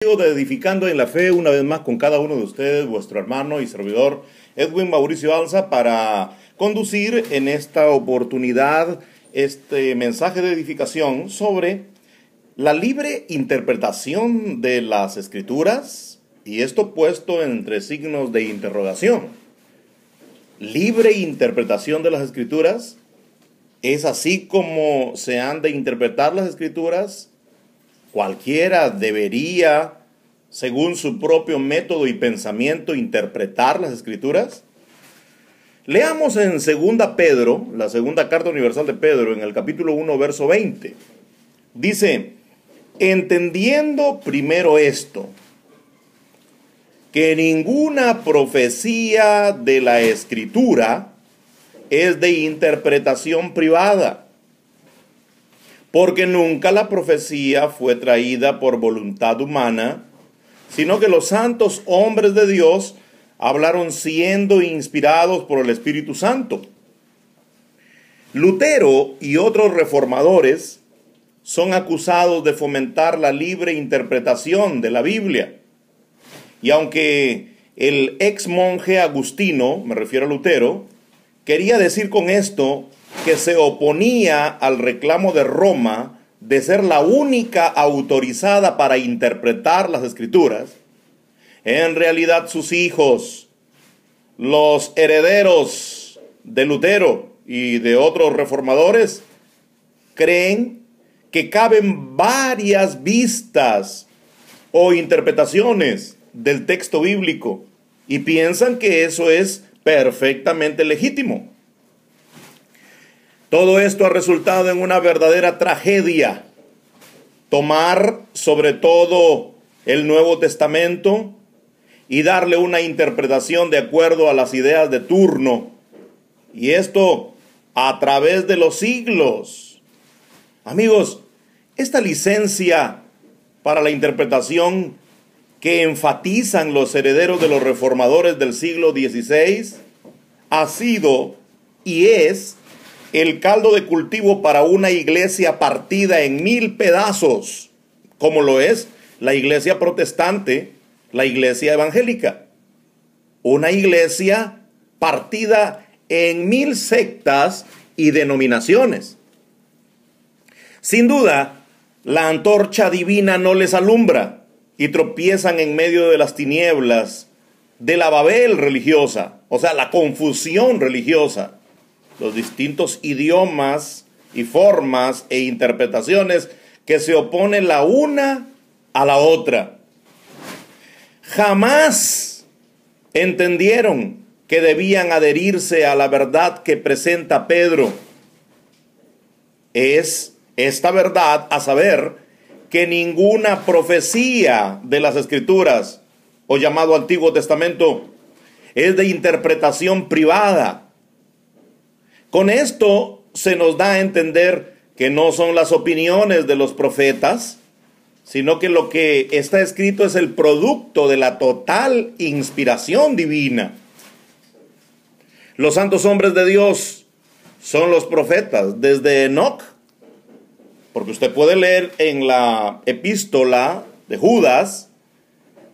De Edificando en la Fe, una vez más con cada uno de ustedes, vuestro hermano y servidor Edwin Mauricio Alza, para conducir en esta oportunidad este mensaje de edificación sobre la libre interpretación de las Escrituras, y esto puesto entre signos de interrogación. Libre interpretación de las Escrituras, ¿es así como se han de interpretar las Escrituras? Cualquiera debería, según su propio método y pensamiento, interpretar las Escrituras. Leamos en 2 Pedro, la segunda carta universal de Pedro, en el capítulo 1, verso 20. Dice: entendiendo primero esto, que ninguna profecía de la Escritura es de interpretación privada, porque nunca la profecía fue traída por voluntad humana, sino que los santos hombres de Dios hablaron siendo inspirados por el Espíritu Santo. Lutero y otros reformadores son acusados de fomentar la libre interpretación de la Biblia. Y aunque el ex monje Agustino, me refiero a Lutero, quería decir con esto que se oponía al reclamo de Roma de ser la única autorizada para interpretar las Escrituras, en realidad sus hijos, los herederos de Lutero y de otros reformadores, creen que caben varias vistas o interpretaciones del texto bíblico y piensan que eso es perfectamente legítimo. Todo esto ha resultado en una verdadera tragedia. Tomar sobre todo el Nuevo Testamento y darle una interpretación de acuerdo a las ideas de turno. Y esto a través de los siglos. Amigos, esta licencia para la interpretación que enfatizan los herederos de los reformadores del siglo XVI ha sido y es el caldo de cultivo para una iglesia partida en 1000 pedazos, como lo es la iglesia protestante, la iglesia evangélica. Una iglesia partida en 1000 sectas y denominaciones. Sin duda, la antorcha divina no les alumbra y tropiezan en medio de las tinieblas de la Babel religiosa, o sea, la confusión religiosa. Los distintos idiomas y formas e interpretaciones que se oponen la una a la otra. Jamás entendieron que debían adherirse a la verdad que presenta Pedro. Es esta verdad, a saber, que ninguna profecía de las Escrituras, o llamado Antiguo Testamento, es de interpretación privada. Con esto se nos da a entender que no son las opiniones de los profetas, sino que lo que está escrito es el producto de la total inspiración divina. Los santos hombres de Dios son los profetas, desde Enoc, porque usted puede leer en la epístola de Judas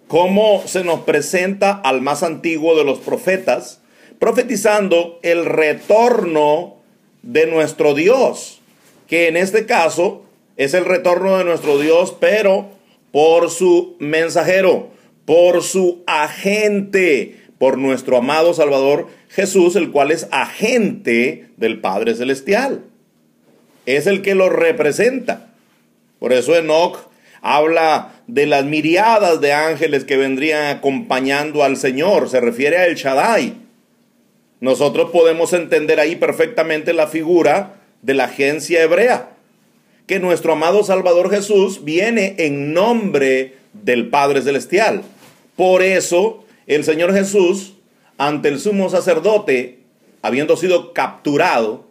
cómo se nos presenta al más antiguo de los profetas, profetizando el retorno de nuestro Dios, que en este caso es el retorno de nuestro Dios, pero por su mensajero, por su agente, por nuestro amado Salvador Jesús, el cual es agente del Padre Celestial. Es el que lo representa. Por eso Enoc habla de las miriadas de ángeles que vendrían acompañando al Señor. Se refiere a El Shaddai. Nosotros podemos entender ahí perfectamente la figura de la agencia hebrea, que nuestro amado Salvador Jesús viene en nombre del Padre Celestial. Por eso el Señor Jesús, ante el sumo sacerdote, habiendo sido capturado,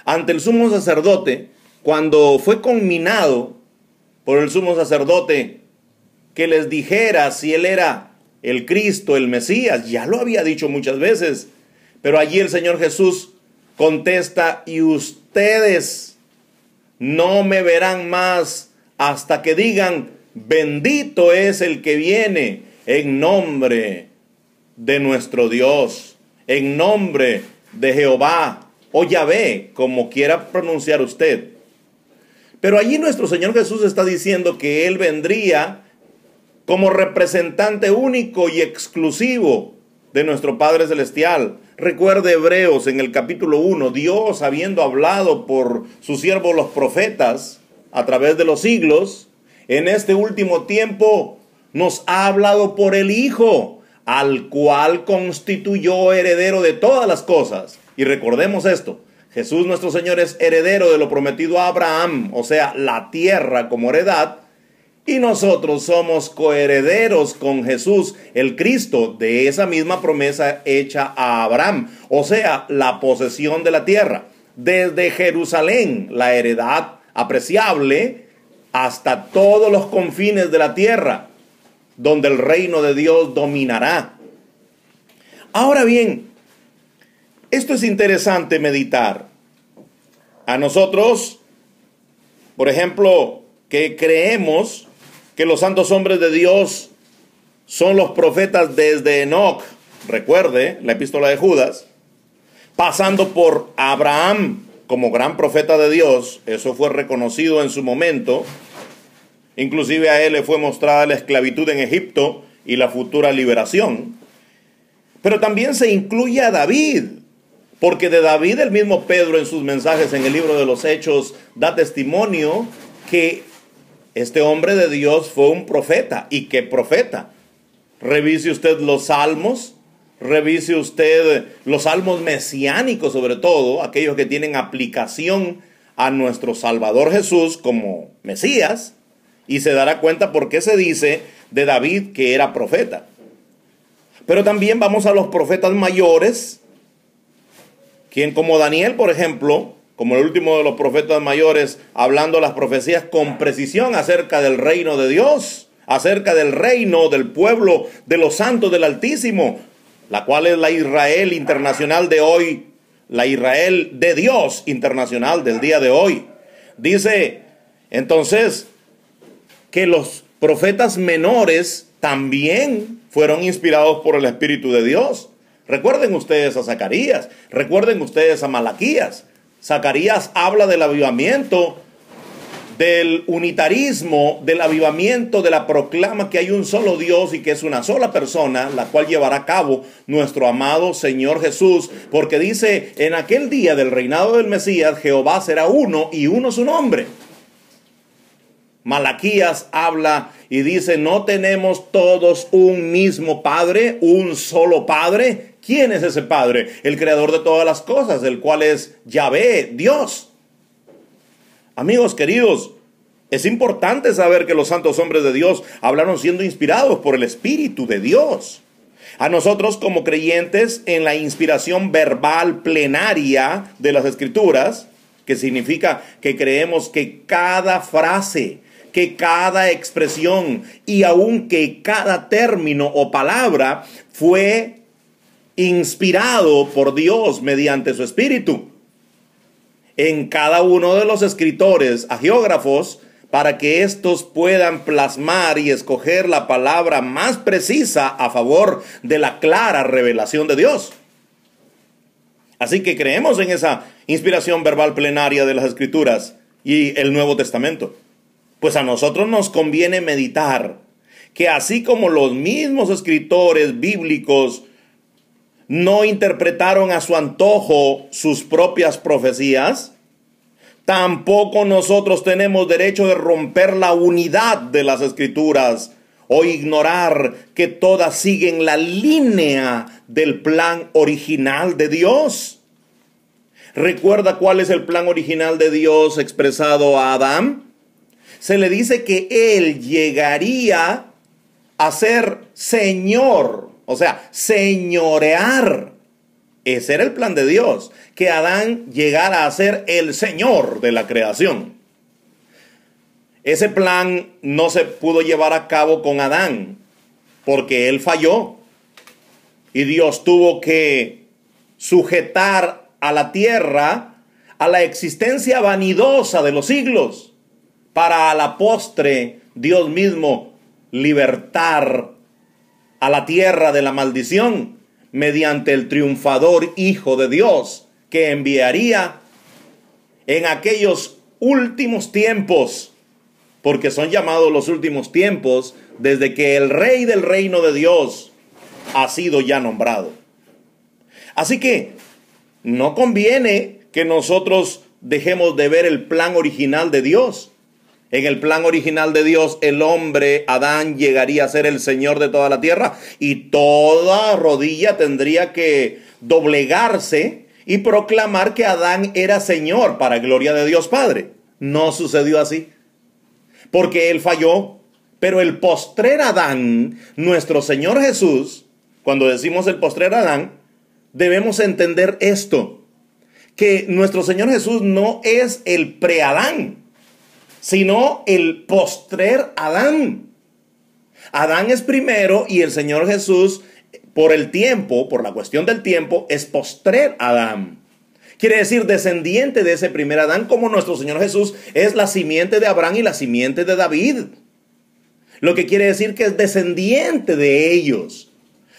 ante el sumo sacerdote, cuando fue conminado por el sumo sacerdote que les dijera si él era el Cristo, el Mesías, ya lo había dicho muchas veces, pero allí el Señor Jesús contesta: y ustedes no me verán más hasta que digan: bendito es el que viene en nombre de nuestro Dios, en nombre de Jehová o Yahvé, como quiera pronunciar usted. Pero allí nuestro Señor Jesús está diciendo que Él vendría como representante único y exclusivo de nuestro Padre Celestial. Recuerde Hebreos en el capítulo 1, Dios, habiendo hablado por sus siervos los profetas a través de los siglos, en este último tiempo nos ha hablado por el Hijo, al cual constituyó heredero de todas las cosas. Y recordemos esto, Jesús nuestro Señor es heredero de lo prometido a Abraham, o sea, la tierra como heredad, y nosotros somos coherederos con Jesús, el Cristo, de esa misma promesa hecha a Abraham, o sea, la posesión de la tierra, desde Jerusalén, la heredad apreciable, hasta todos los confines de la tierra, donde el reino de Dios dominará. Ahora bien, esto es interesante meditar. A nosotros, por ejemplo, que creemos que los santos hombres de Dios son los profetas desde Enoc, recuerde la epístola de Judas, pasando por Abraham como gran profeta de Dios, eso fue reconocido en su momento, inclusive a él le fue mostrada la esclavitud en Egipto y la futura liberación, pero también se incluye a David, porque de David el mismo Pedro en sus mensajes en el libro de los Hechos da testimonio que este hombre de Dios fue un profeta. ¿Y qué profeta? Revise usted los salmos, revise usted los salmos mesiánicos sobre todo, aquellos que tienen aplicación a nuestro Salvador Jesús como Mesías, y se dará cuenta por qué se dice de David que era profeta. Pero también vamos a los profetas mayores, quien como Daniel, por ejemplo, como el último de los profetas mayores, hablando las profecías con precisión acerca del reino de Dios, acerca del reino del pueblo de los santos del Altísimo, la cual es la Israel internacional de hoy, la Israel de Dios internacional del día de hoy. Dice entonces que los profetas menores también fueron inspirados por el Espíritu de Dios. Recuerden ustedes a Zacarías, recuerden ustedes a Malaquías. Zacarías habla del avivamiento, del unitarismo, del avivamiento, de la proclama que hay un solo Dios y que es una sola persona, la cual llevará a cabo nuestro amado Señor Jesús, porque dice, en aquel día del reinado del Mesías, Jehová será uno y uno su nombre. Malaquías habla y dice, ¿no tenemos todos un mismo Padre, un solo Padre? ¿Quién es ese Padre? El creador de todas las cosas, el cual es Yahvé, Dios. Amigos queridos, es importante saber que los santos hombres de Dios hablaron siendo inspirados por el Espíritu de Dios. A nosotros como creyentes en la inspiración verbal plenaria de las Escrituras, que significa que creemos que cada frase, que cada expresión y aun que cada término o palabra fue inspirado por Dios mediante su Espíritu en cada uno de los escritores, agiógrafos, para que éstos puedan plasmar y escoger la palabra más precisa a favor de la clara revelación de Dios. Así que creemos en esa inspiración verbal plenaria de las Escrituras y el Nuevo Testamento. Pues a nosotros nos conviene meditar que así como los mismos escritores bíblicos no interpretaron a su antojo sus propias profecías, tampoco nosotros tenemos derecho de romper la unidad de las Escrituras o ignorar que todas siguen la línea del plan original de Dios. ¿Recuerda cuál es el plan original de Dios expresado a Adán? Se le dice que él llegaría a ser Señor, o sea, señorear. Ese era el plan de Dios, que Adán llegara a ser el Señor de la creación. Ese plan no se pudo llevar a cabo con Adán, porque él falló. Y Dios tuvo que sujetar a la tierra a la existencia vanidosa de los siglos, para a la postre Dios mismo libertar a la tierra de la maldición mediante el triunfador Hijo de Dios que enviaría en aquellos últimos tiempos, porque son llamados los últimos tiempos desde que el Rey del reino de Dios ha sido ya nombrado. Así que no conviene que nosotros dejemos de ver el plan original de Dios. En el plan original de Dios, el hombre, Adán, llegaría a ser el Señor de toda la tierra y toda rodilla tendría que doblegarse y proclamar que Adán era Señor para gloria de Dios Padre. No sucedió así, porque él falló. Pero el postrer Adán, nuestro Señor Jesús, cuando decimos el postrer Adán, debemos entender esto, que nuestro Señor Jesús no es el pre-Adán, sino el postrer Adán. Adán es primero y el Señor Jesús, por el tiempo, por la cuestión del tiempo, es postrer Adán. Quiere decir descendiente de ese primer Adán, como nuestro Señor Jesús es la simiente de Abraham y la simiente de David. Lo que quiere decir que es descendiente de ellos.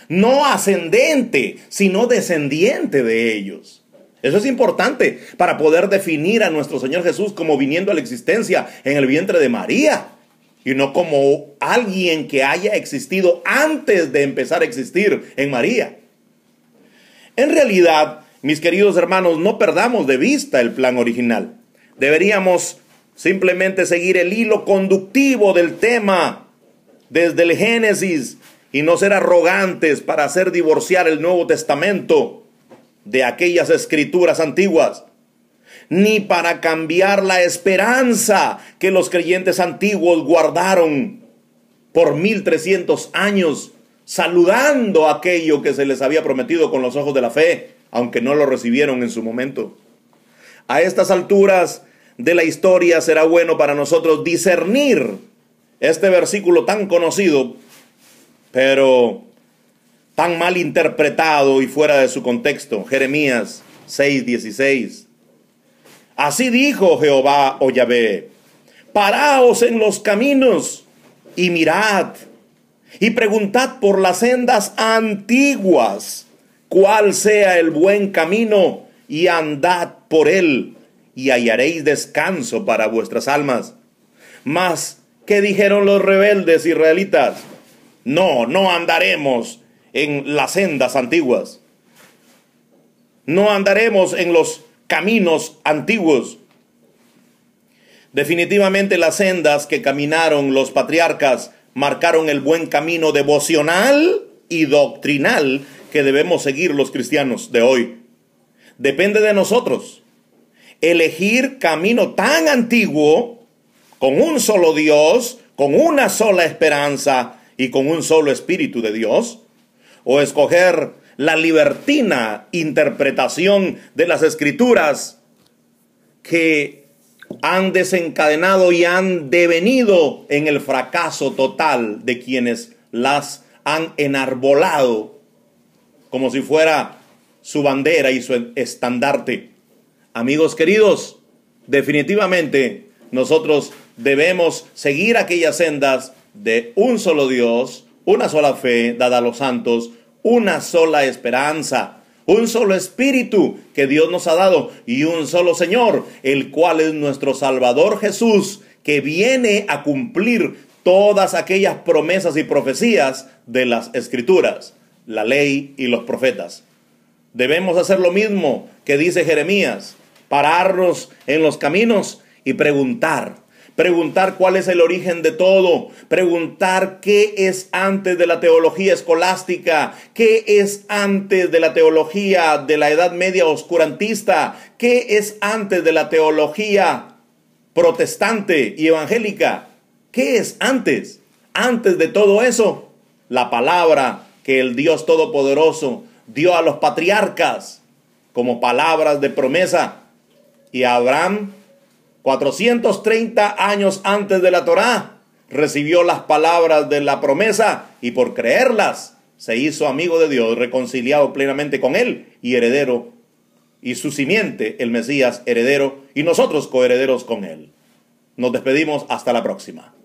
No ascendente, sino descendiente de ellos. Eso es importante para poder definir a nuestro Señor Jesús como viniendo a la existencia en el vientre de María y no como alguien que haya existido antes de empezar a existir en María. En realidad, mis queridos hermanos, no perdamos de vista el plan original. Deberíamos simplemente seguir el hilo conductivo del tema desde el Génesis y no ser arrogantes para hacer divorciar el Nuevo Testamento de aquellas escrituras antiguas, ni para cambiar la esperanza que los creyentes antiguos guardaron por 1300 años, saludando aquello que se les había prometido con los ojos de la fe, aunque no lo recibieron en su momento. A estas alturas de la historia será bueno para nosotros discernir este versículo tan conocido, pero tan mal interpretado y fuera de su contexto. Jeremías 6:16. Así dijo Jehová o Yahvé: paraos en los caminos y mirad, y preguntad por las sendas antiguas, cuál sea el buen camino, y andad por él, y hallaréis descanso para vuestras almas. Mas, ¿qué dijeron los rebeldes israelitas? No andaremos en las sendas antiguas. No andaremos en los caminos antiguos. Definitivamente las sendas que caminaron los patriarcas marcaron el buen camino devocional y doctrinal que debemos seguir los cristianos de hoy. Depende de nosotros elegir camino tan antiguo, con un solo Dios, con una sola esperanza y con un solo Espíritu de Dios, o escoger la libertina interpretación de las Escrituras que han desencadenado y han devenido en el fracaso total de quienes las han enarbolado como si fuera su bandera y su estandarte. Amigos queridos, definitivamente nosotros debemos seguir aquellas sendas de un solo Dios, una sola fe dada a los santos, una sola esperanza, un solo Espíritu que Dios nos ha dado y un solo Señor, el cual es nuestro Salvador Jesús, que viene a cumplir todas aquellas promesas y profecías de las Escrituras, la ley y los profetas. Debemos hacer lo mismo que dice Jeremías, pararnos en los caminos y preguntar cuál es el origen de todo, preguntar qué es antes de la teología escolástica, qué es antes de la teología de la Edad Media oscurantista, qué es antes de la teología protestante y evangélica, qué es antes de todo eso, la palabra que el Dios Todopoderoso dio a los patriarcas como palabras de promesa, y Abraham 430 años antes de la Torá recibió las palabras de la promesa y por creerlas se hizo amigo de Dios, reconciliado plenamente con él y heredero, y su simiente, el Mesías, heredero, y nosotros coherederos con él. Nos despedimos hasta la próxima.